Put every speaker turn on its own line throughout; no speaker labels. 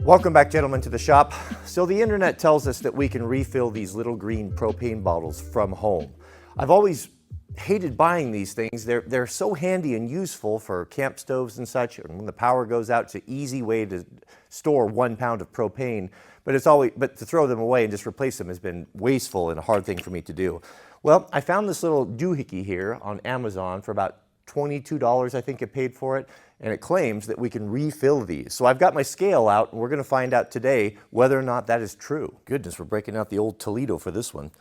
Welcome back, gentlemen, to the shop. So the internet tells us that we can refill these little green propane bottles from home. I've always hated buying these things. They're so handy and useful for camp stoves and such. And when the power goes out, it's an easy way to store 1 pound of propane. But to throw them away and just replace them has been wasteful and a hard thing for me to do. Well, I found this little doohickey here on Amazon for about $22, I think it paid for it, and it claims that we can refill these. So I've got my scale out, and we're going to find out today whether or not that is true. Goodness, we're breaking out the old Toledo for this one.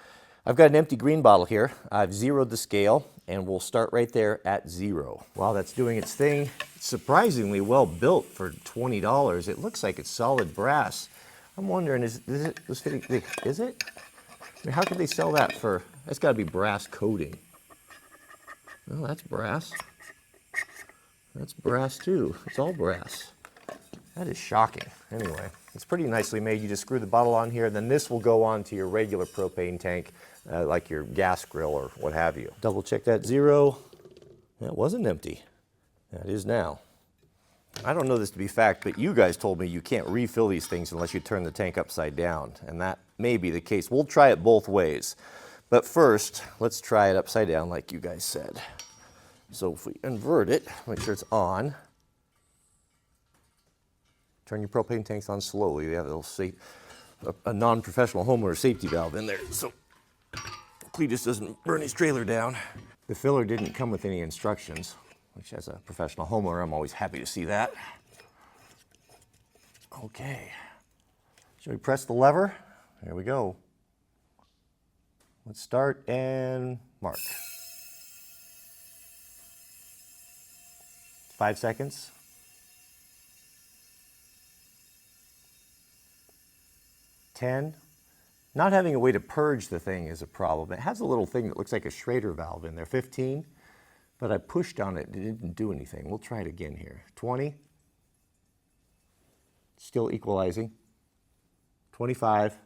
I've got an empty green bottle here. I've zeroed the scale, and we'll start right there at 0. While that's doing its thing, it's surprisingly well built for $20. It looks like it's solid brass. I'm wondering, is it? I mean, how could they sell that for? That's got to be brass coating. Oh, that's brass. That's brass too. It's all brass. That is shocking. Anyway, it's pretty nicely made. You just screw the bottle on here, and then this will go on to your regular propane tank, like your gas grill or what have you. Double check that 0. That wasn't empty. That is now. I don't know this to be fact, but you guys told me you can't refill these things unless you turn the tank upside down, and that may be the case. We'll try it both ways. But first, let's try it upside down like you guys said. So if we invert it, make sure it's on. Turn your propane tanks on slowly. They have a little a non-professional homeowner safety valve in there, so Cletus doesn't burn his trailer down. The filler didn't come with any instructions, which as a professional homeowner, I'm always happy to see that. Okay. Shall we press the lever? There we go. Let's start and mark. 5 seconds. 10. Not having a way to purge the thing is a problem. It has a little thing that looks like a Schrader valve in there. 15. But I pushed on it. It didn't do anything. We'll try it again here. 20. Still equalizing. 25.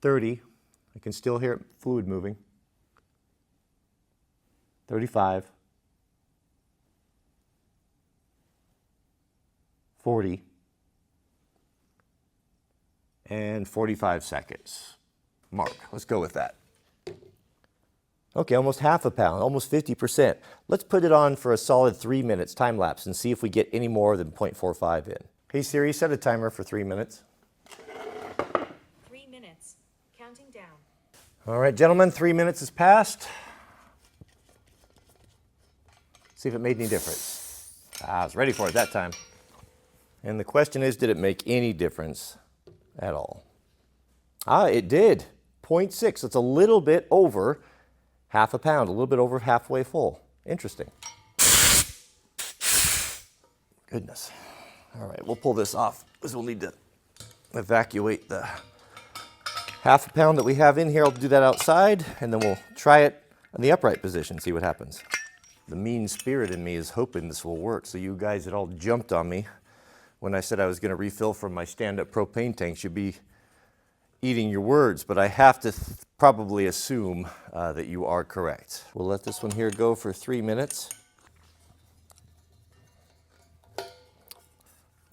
30, I can still hear fluid moving. 35, 40, and 45 seconds. Mark, let's go with that. Okay, almost half a pound, almost 50%. Let's put it on for a solid 3 minutes time lapse and see if we get any more than 0.45 in. Hey Siri, set a timer for 3 minutes. All right, gentlemen, 3 minutes has passed. See if it made any difference. I was ready for it that time. And the question is, did it make any difference at all? It did. 0.6. It's a little bit over half a pound, a little bit over halfway full. Interesting. Goodness. All right, we'll pull this off because we'll need to evacuate the half a pound that we have in here. I'll do that outside, and then we'll try it in the upright position, see what happens. The mean spirit in me is hoping this will work, so you guys that all jumped on me when I said I was going to refill from my stand-up propane tank should be eating your words, but I have to probably assume that you are correct. We'll let this one here go for 3 minutes.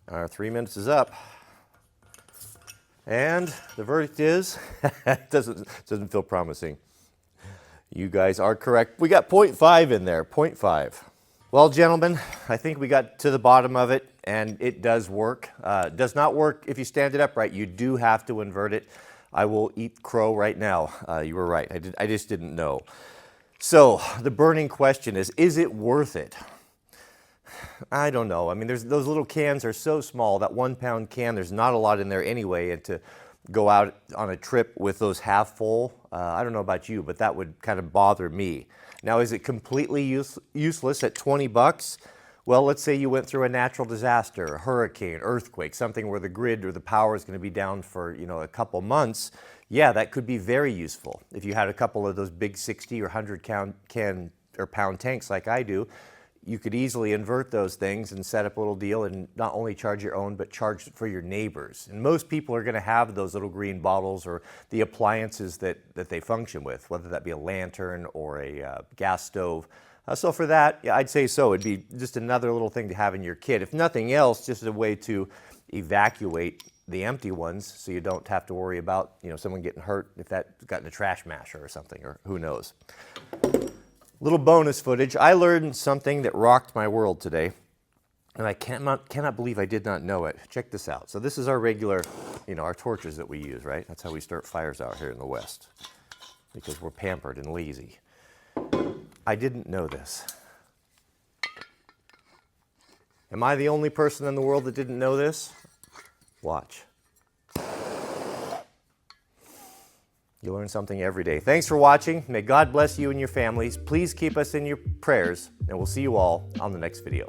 Our 3 minutes is up. And the verdict is, it doesn't feel promising. You guys are correct. We got 0.5 in there, 0.5. Well, gentlemen, I think we got to the bottom of it, and it does work. It does not work if you stand it upright. You do have to invert it. I will eat crow right now. You were right. I just didn't know. So the burning question is it worth it? I don't know. I mean, those little cans are so small. That 1 pound can, there's not a lot in there anyway. And to go out on a trip with those half full, I don't know about you, but that would kind of bother me. Now, is it completely useless at 20 bucks? Well, let's say you went through a natural disaster, a hurricane, earthquake, something where the grid or the power is going to be down for, a couple months. Yeah, that could be very useful. If you had a couple of those big 60 or 100 pound tanks like I do, you could easily invert those things and set up a little deal and not only charge your own, but charge for your neighbors. And most people are going to have those little green bottles or the appliances that they function with, whether that be a lantern or a gas stove. So for that, yeah, I'd say so. It'd be just another little thing to have in your kit. If nothing else, just a way to evacuate the empty ones so you don't have to worry about, someone getting hurt if that got in a trash masher or something, or who knows. Little bonus footage. I learned something that rocked my world today, and I cannot believe I did not know it. Check this out. So this is our regular, our torches that we use, right? That's how we start fires out here in the West, because we're pampered and lazy. I didn't know this. Am I the only person in the world that didn't know this? Watch. You learn something every day. Thanks for watching. May God bless you and your families. Please keep us in your prayers, and we'll see you all on the next video.